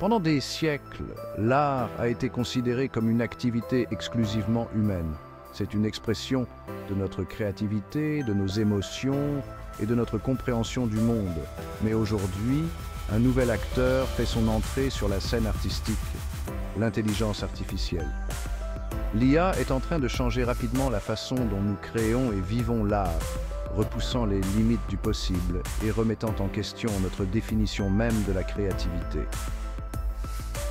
Pendant des siècles, l'art a été considéré comme une activité exclusivement humaine. C'est une expression de notre créativité, de nos émotions et de notre compréhension du monde. Mais aujourd'hui, un nouvel acteur fait son entrée sur la scène artistique, l'intelligence artificielle. L'IA est en train de changer rapidement la façon dont nous créons et vivons l'art, repoussant les limites du possible et remettant en question notre définition même de la créativité.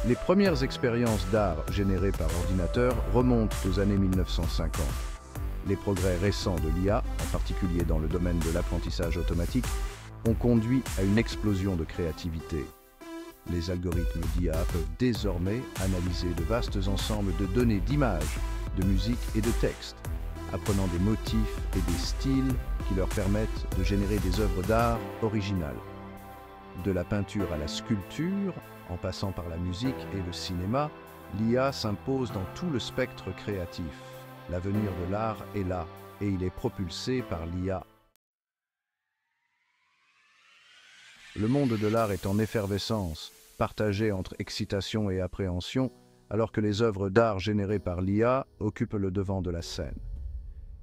Les premières expériences d'art générées par ordinateur remontent aux années 1950. Les progrès récents de l'IA, en particulier dans le domaine de l'apprentissage automatique, ont conduit à une explosion de créativité. Les algorithmes d'IA peuvent désormais analyser de vastes ensembles de données d'images, de musique et de textes, apprenant des motifs et des styles qui leur permettent de générer des œuvres d'art originales. De la peinture à la sculpture, en passant par la musique et le cinéma, l'IA s'impose dans tout le spectre créatif. L'avenir de l'art est là, et il est propulsé par l'IA. Le monde de l'art est en effervescence, partagé entre excitation et appréhension, alors que les œuvres d'art générées par l'IA occupent le devant de la scène.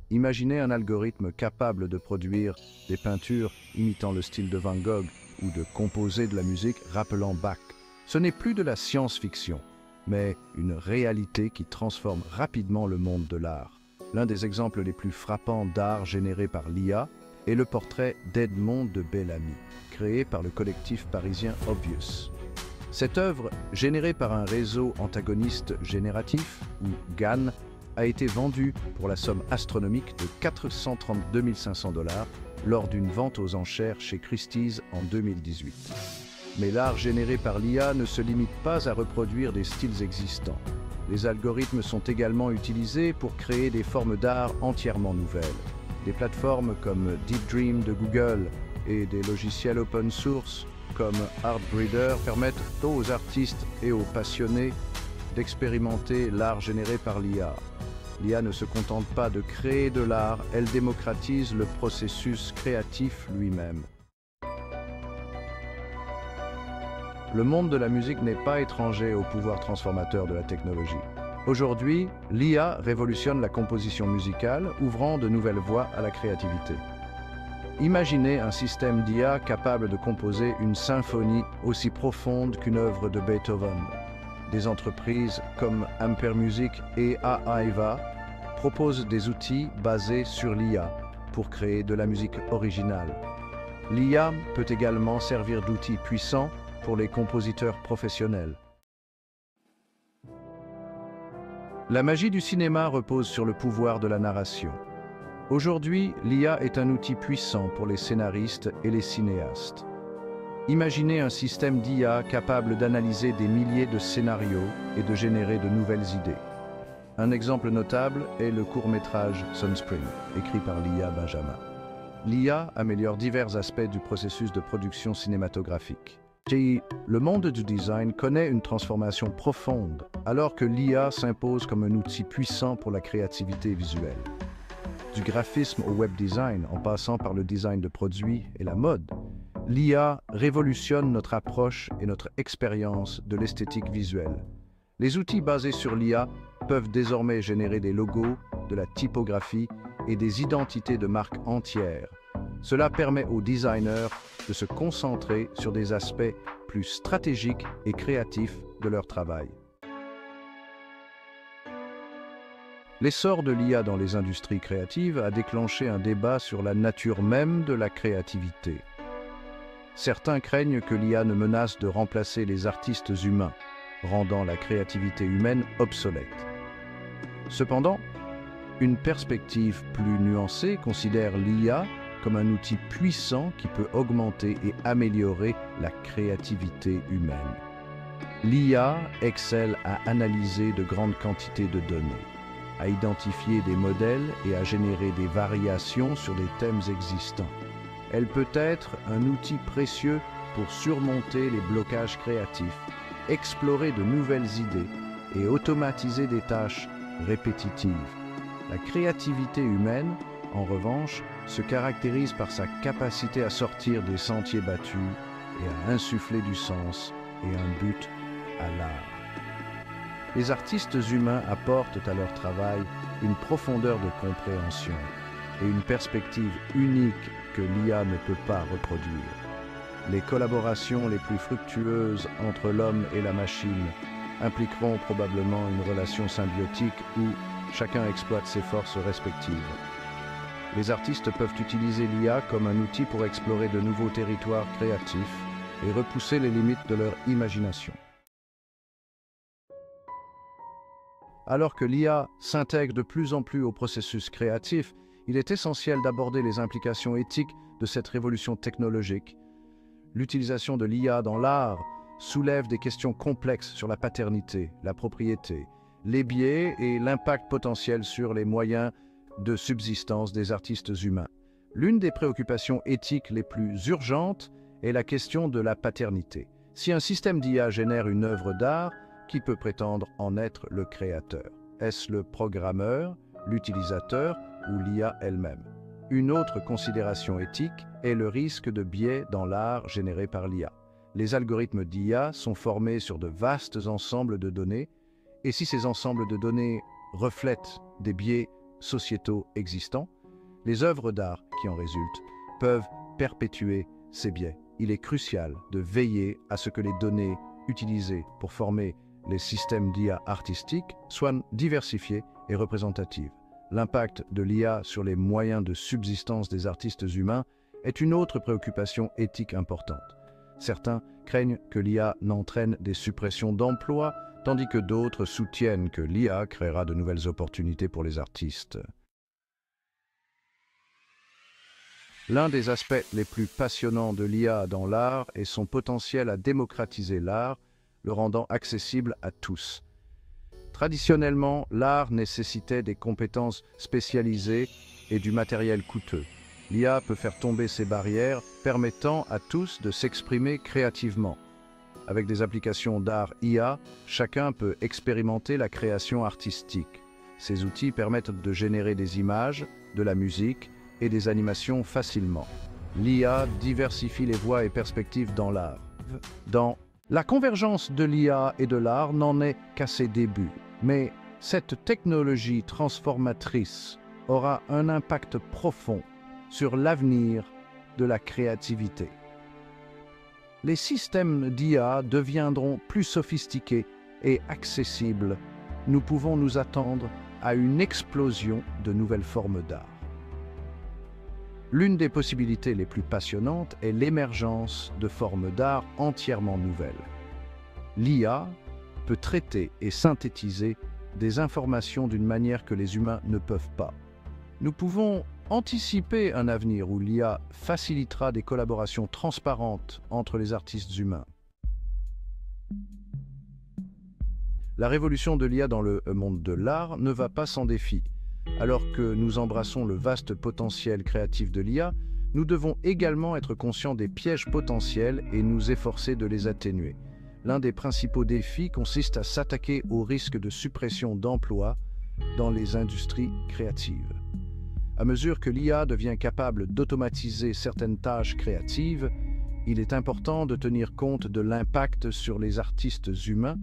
Imaginez un algorithme capable de produire des peintures imitant le style de Van Gogh ou de composer de la musique rappelant Bach. Ce n'est plus de la science-fiction, mais une réalité qui transforme rapidement le monde de l'art. L'un des exemples les plus frappants d'art généré par l'IA est le portrait d'Edmond de Bellamy, créé par le collectif parisien Obvious. Cette œuvre, générée par un réseau antagoniste génératif, ou GAN, a été vendue pour la somme astronomique de 432 500 $ lors d'une vente aux enchères chez Christie's en 2018. Mais l'art généré par l'IA ne se limite pas à reproduire des styles existants. Les algorithmes sont également utilisés pour créer des formes d'art entièrement nouvelles. Des plateformes comme Deep Dream de Google et des logiciels open source comme Artbreeder permettent aux artistes et aux passionnés d'expérimenter l'art généré par l'IA. L'IA ne se contente pas de créer de l'art, elle démocratise le processus créatif lui-même. Le monde de la musique n'est pas étranger au pouvoir transformateur de la technologie. Aujourd'hui, l'IA révolutionne la composition musicale, ouvrant de nouvelles voies à la créativité. Imaginez un système d'IA capable de composer une symphonie aussi profonde qu'une œuvre de Beethoven. Des entreprises comme Ampere Music et Aaiva proposent des outils basés sur l'IA pour créer de la musique originale. L'IA peut également servir d'outil puissant pour les compositeurs professionnels. La magie du cinéma repose sur le pouvoir de la narration. Aujourd'hui, l'IA est un outil puissant pour les scénaristes et les cinéastes. Imaginez un système d'IA capable d'analyser des milliers de scénarios et de générer de nouvelles idées. Un exemple notable est le court-métrage Sunspring, écrit par l'IA Benjamin. L'IA améliore divers aspects du processus de production cinématographique. Le monde du design connaît une transformation profonde, alors que l'IA s'impose comme un outil puissant pour la créativité visuelle. Du graphisme au web design, en passant par le design de produits et la mode, l'IA révolutionne notre approche et notre expérience de l'esthétique visuelle. Les outils basés sur l'IA peuvent désormais générer des logos, de la typographie et des identités de marques entières. Cela permet aux designers de se concentrer sur des aspects plus stratégiques et créatifs de leur travail. L'essor de l'IA dans les industries créatives a déclenché un débat sur la nature même de la créativité. Certains craignent que l'IA ne menace de remplacer les artistes humains, rendant la créativité humaine obsolète. Cependant, une perspective plus nuancée considère l'IA comme un outil puissant qui peut augmenter et améliorer la créativité humaine. L'IA excelle à analyser de grandes quantités de données, à identifier des modèles et à générer des variations sur des thèmes existants. Elle peut être un outil précieux pour surmonter les blocages créatifs, explorer de nouvelles idées et automatiser des tâches répétitives. La créativité humaine, en revanche, se caractérise par sa capacité à sortir des sentiers battus et à insuffler du sens et un but à l'art. Les artistes humains apportent à leur travail une profondeur de compréhension et une perspective unique que l'IA ne peut pas reproduire. Les collaborations les plus fructueuses entre l'homme et la machine impliqueront probablement une relation symbiotique où chacun exploite ses forces respectives. Les artistes peuvent utiliser l'IA comme un outil pour explorer de nouveaux territoires créatifs et repousser les limites de leur imagination. Alors que l'IA s'intègre de plus en plus au processus créatif, il est essentiel d'aborder les implications éthiques de cette révolution technologique. L'utilisation de l'IA dans l'art soulève des questions complexes sur la paternité, la propriété, les biais et l'impact potentiel sur les moyens de subsistance des artistes humains. L'une des préoccupations éthiques les plus urgentes est la question de la paternité. Si un système d'IA génère une œuvre d'art, qui peut prétendre en être le créateur? Est-ce le programmeur, l'utilisateur ou l'IA elle-même? Une autre considération éthique est le risque de biais dans l'art généré par l'IA. Les algorithmes d'IA sont formés sur de vastes ensembles de données, et si ces ensembles de données reflètent des biais sociétaux existants, les œuvres d'art qui en résultent peuvent perpétuer ces biais. Il est crucial de veiller à ce que les données utilisées pour former les systèmes d'IA artistiques soient diversifiées et représentatives. L'impact de l'IA sur les moyens de subsistance des artistes humains est une autre préoccupation éthique importante. Certains craignent que l'IA n'entraîne des suppressions d'emplois, tandis que d'autres soutiennent que l'IA créera de nouvelles opportunités pour les artistes. L'un des aspects les plus passionnants de l'IA dans l'art est son potentiel à démocratiser l'art, le rendant accessible à tous. Traditionnellement, l'art nécessitait des compétences spécialisées et du matériel coûteux. L'IA peut faire tomber ces barrières, permettant à tous de s'exprimer créativement. Avec des applications d'art IA, chacun peut expérimenter la création artistique. Ces outils permettent de générer des images, de la musique et des animations facilement. L'IA diversifie les voies et perspectives dans l'art. La convergence de l'IA et de l'art n'en est qu'à ses débuts, mais cette technologie transformatrice aura un impact profond sur l'avenir de la créativité. Les systèmes d'IA deviendront plus sophistiqués et accessibles. Nous pouvons nous attendre à une explosion de nouvelles formes d'art. L'une des possibilités les plus passionnantes est l'émergence de formes d'art entièrement nouvelles. L'IA peut traiter et synthétiser des informations d'une manière que les humains ne peuvent pas. Nous pouvons anticiper un avenir où l'IA facilitera des collaborations transparentes entre les artistes humains. La révolution de l'IA dans le monde de l'art ne va pas sans défi. Alors que nous embrassons le vaste potentiel créatif de l'IA, nous devons également être conscients des pièges potentiels et nous efforcer de les atténuer. L'un des principaux défis consiste à s'attaquer au risque de suppression d'emplois dans les industries créatives. À mesure que l'IA devient capable d'automatiser certaines tâches créatives, il est important de tenir compte de l'impact sur les artistes humains.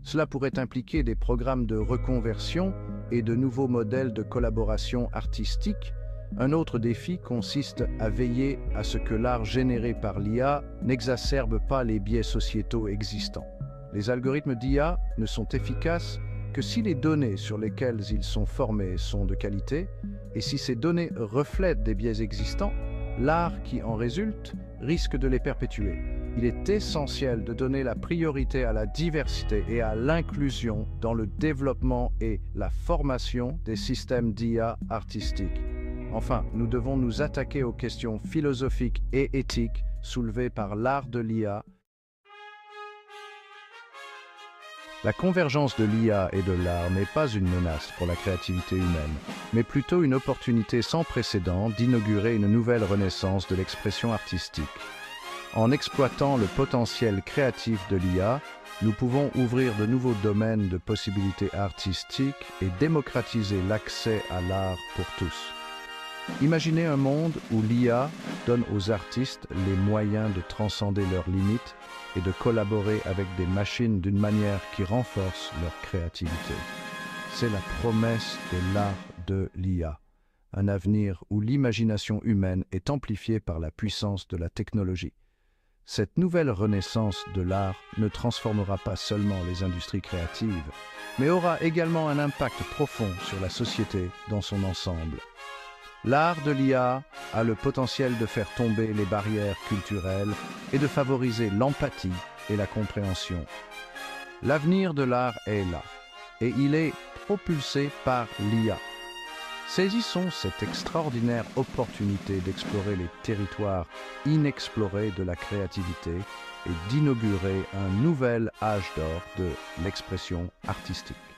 Cela pourrait impliquer des programmes de reconversion et de nouveaux modèles de collaboration artistique. Un autre défi consiste à veiller à ce que l'art généré par l'IA n'exacerbe pas les biais sociétaux existants. Les algorithmes d'IA ne sont efficaces que si les données sur lesquelles ils sont formés sont de qualité, et si ces données reflètent des biais existants, l'art qui en résulte risque de les perpétuer. Il est essentiel de donner la priorité à la diversité et à l'inclusion dans le développement et la formation des systèmes d'IA artistiques. Enfin, nous devons nous attaquer aux questions philosophiques et éthiques soulevées par l'art de l'IA. La convergence de l'IA et de l'art n'est pas une menace pour la créativité humaine, mais plutôt une opportunité sans précédent d'inaugurer une nouvelle renaissance de l'expression artistique. En exploitant le potentiel créatif de l'IA, nous pouvons ouvrir de nouveaux domaines de possibilités artistiques et démocratiser l'accès à l'art pour tous. Imaginez un monde où l'IA donne aux artistes les moyens de transcender leurs limites et de collaborer avec des machines d'une manière qui renforce leur créativité. C'est la promesse de l'art de l'IA, un avenir où l'imagination humaine est amplifiée par la puissance de la technologie. Cette nouvelle renaissance de l'art ne transformera pas seulement les industries créatives, mais aura également un impact profond sur la société dans son ensemble. L'art de l'IA a le potentiel de faire tomber les barrières culturelles et de favoriser l'empathie et la compréhension. L'avenir de l'art est là, et il est propulsé par l'IA. Saisissons cette extraordinaire opportunité d'explorer les territoires inexplorés de la créativité et d'inaugurer un nouvel âge d'or de l'expression artistique.